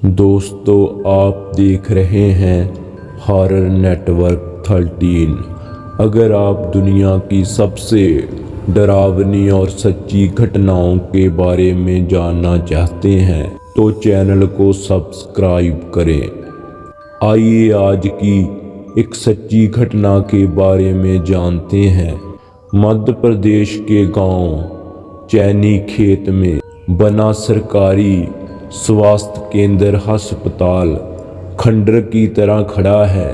दोस्तों, आप देख रहे हैं हॉरर नेटवर्क 13। अगर आप दुनिया की सबसे डरावनी और सच्ची घटनाओं के बारे में जानना चाहते हैं तो चैनल को सब्सक्राइब करें। आइए आज की एक सच्ची घटना के बारे में जानते हैं। मध्य प्रदेश के गांव चैनी खेत में बना सरकारी स्वास्थ्य केंद्र अस्पताल खंडर की तरह खड़ा है।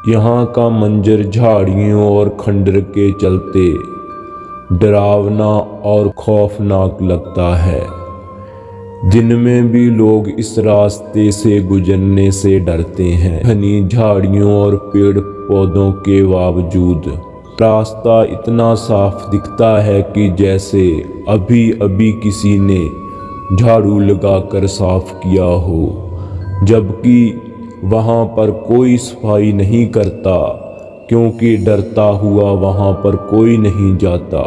यहाँ का मंजर झाड़ियों और खंडर के चलते डरावना और खौफनाक लगता है। दिन में भी लोग इस रास्ते से गुजरने से डरते हैं। घनी झाड़ियों और पेड़ पौधों के बावजूद रास्ता इतना साफ दिखता है कि जैसे अभी अभी किसी ने झाड़ू लगाकर साफ किया हो, जबकि वहाँ पर कोई सफाई नहीं करता क्योंकि डरता हुआ वहाँ पर कोई नहीं जाता।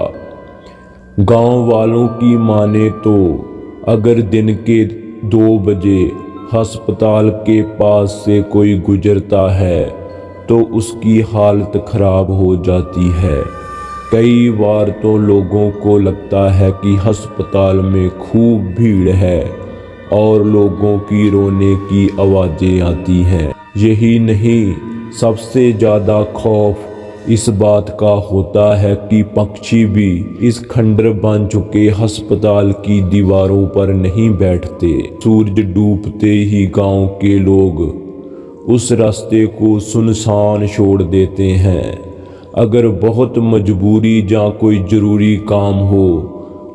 गांव वालों की माने तो अगर दिन के 2 बजे अस्पताल के पास से कोई गुजरता है तो उसकी हालत खराब हो जाती है। कई बार तो लोगों को लगता है कि अस्पताल में खूब भीड़ है और लोगों की रोने की आवाज़ें आती हैं। यही नहीं, सबसे ज़्यादा खौफ इस बात का होता है कि पक्षी भी इस खंडर बन चुके अस्पताल की दीवारों पर नहीं बैठते। सूरज डूबते ही गांव के लोग उस रास्ते को सुनसान छोड़ देते हैं। अगर बहुत मजबूरी या कोई ज़रूरी काम हो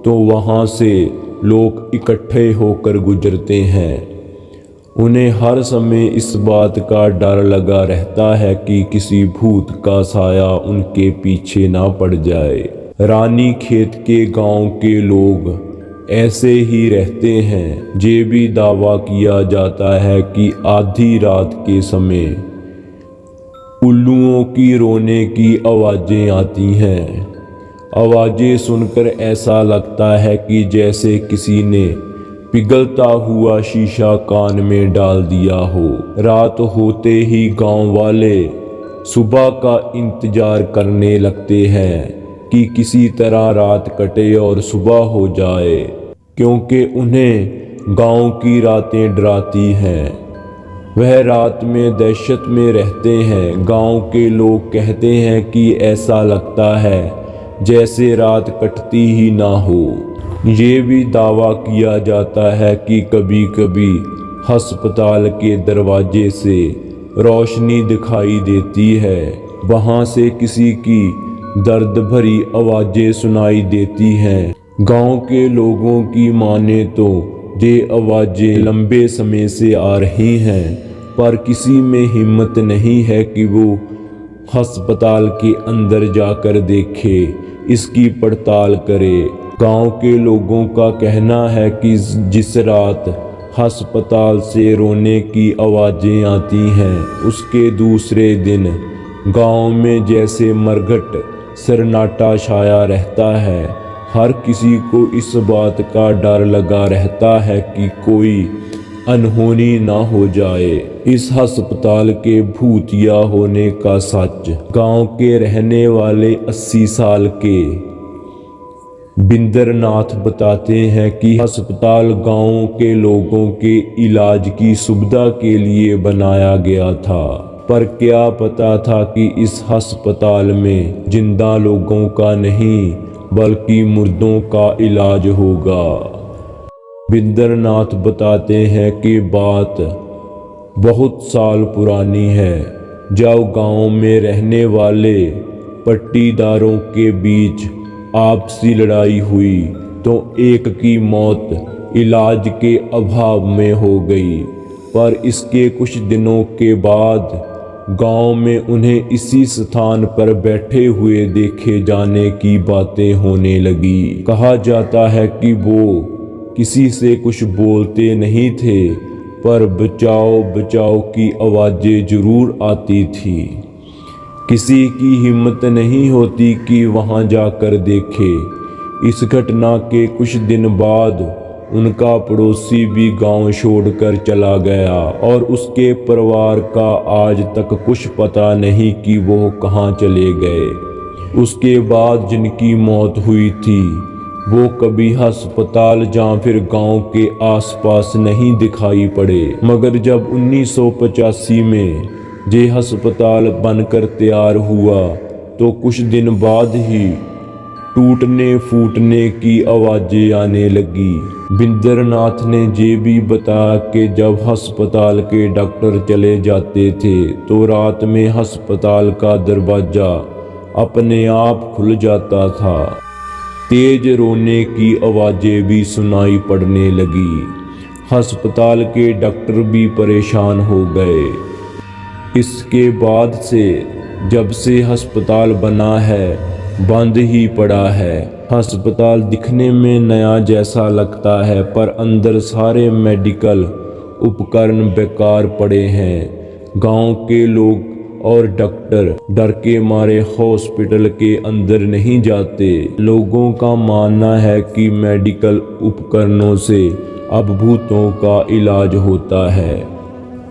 तो वहाँ से लोग इकट्ठे होकर गुजरते हैं। उन्हें हर समय इस बात का डर लगा रहता है कि किसी भूत का साया उनके पीछे ना पड़ जाए। रानी खेत के गांव के लोग ऐसे ही रहते हैं। ये भी दावा किया जाता है कि आधी रात के समय उल्लुओं की रोने की आवाज़ें आती हैं। आवाज़ें सुनकर ऐसा लगता है कि जैसे किसी ने पिघलता हुआ शीशा कान में डाल दिया हो। रात होते ही गांव वाले सुबह का इंतज़ार करने लगते हैं कि किसी तरह रात कटे और सुबह हो जाए, क्योंकि उन्हें गांव की रातें डराती हैं। वह रात में दहशत में रहते हैं। गांव के लोग कहते हैं कि ऐसा लगता है जैसे रात कटती ही ना हो। ये भी दावा किया जाता है कि कभी कभी अस्पताल के दरवाजे से रोशनी दिखाई देती है। वहाँ से किसी की दर्द भरी आवाज़ें सुनाई देती हैं। गांव के लोगों की माने तो ये आवाज़ें लंबे समय से आ रही हैं, पर किसी में हिम्मत नहीं है कि वो अस्पताल के अंदर जाकर देखे, इसकी पड़ताल करे। गांव के लोगों का कहना है कि जिस रात अस्पताल से रोने की आवाज़ें आती हैं, उसके दूसरे दिन गांव में जैसे मरघट सन्नाटा छाया रहता है। हर किसी को इस बात का डर लगा रहता है कि कोई अनहोनी ना हो जाए। इस अस्पताल के भूतिया होने का सच गांव के रहने वाले 80 साल के बिंदरनाथ बताते हैं कि अस्पताल गांव के लोगों के इलाज की सुविधा के लिए बनाया गया था, पर क्या पता था कि इस अस्पताल में जिंदा लोगों का नहीं बल्कि मुर्दों का इलाज होगा। बिंदरनाथ बताते हैं कि बात बहुत साल पुरानी है, जब गांव में रहने वाले पट्टीदारों के बीच आपसी लड़ाई हुई तो एक की मौत इलाज के अभाव में हो गई। पर इसके कुछ दिनों के बाद गांव में उन्हें इसी स्थान पर बैठे हुए देखे जाने की बातें होने लगी। कहा जाता है कि वो किसी से कुछ बोलते नहीं थे, पर बचाओ बचाओ की आवाज़ें जरूर आती थी। किसी की हिम्मत नहीं होती कि वहां जाकर देखे। इस घटना के कुछ दिन बाद उनका पड़ोसी भी गांव छोड़कर चला गया और उसके परिवार का आज तक कुछ पता नहीं कि वो कहाँ चले गए। उसके बाद जिनकी मौत हुई थी वो कभी अस्पताल या फिर गांव के आसपास नहीं दिखाई पड़े, मगर जब 1985 में ये अस्पताल बनकर तैयार हुआ तो कुछ दिन बाद ही टूटने फूटने की आवाज़ें आने लगी। बिंद्रनाथ ने ये भी बताया कि जब अस्पताल के डॉक्टर चले जाते थे तो रात में अस्पताल का दरवाज़ा अपने आप खुल जाता था। तेज रोने की आवाज़ें भी सुनाई पड़ने लगी। अस्पताल के डॉक्टर भी परेशान हो गए। इसके बाद से जब से अस्पताल बना है बंद ही पड़ा है। अस्पताल दिखने में नया जैसा लगता है पर अंदर सारे मेडिकल उपकरण बेकार पड़े हैं। गांव के लोग और डॉक्टर डर के मारे हॉस्पिटल के अंदर नहीं जाते। लोगों का मानना है कि मेडिकल उपकरणों से अब भूतों का इलाज होता है।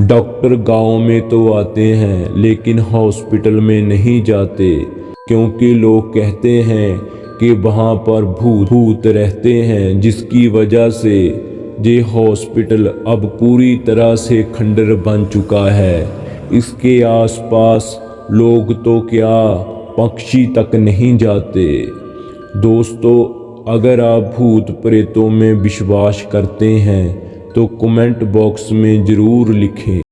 डॉक्टर गांव में तो आते हैं लेकिन हॉस्पिटल में नहीं जाते, क्योंकि लोग कहते हैं कि वहाँ पर भूत रहते हैं, जिसकी वजह से ये हॉस्पिटल अब पूरी तरह से खंडर बन चुका है। इसके आसपास लोग तो क्या पक्षी तक नहीं जाते। दोस्तों, अगर आप भूत प्रेतों में विश्वास करते हैं तो कमेंट बॉक्स में ज़रूर लिखें।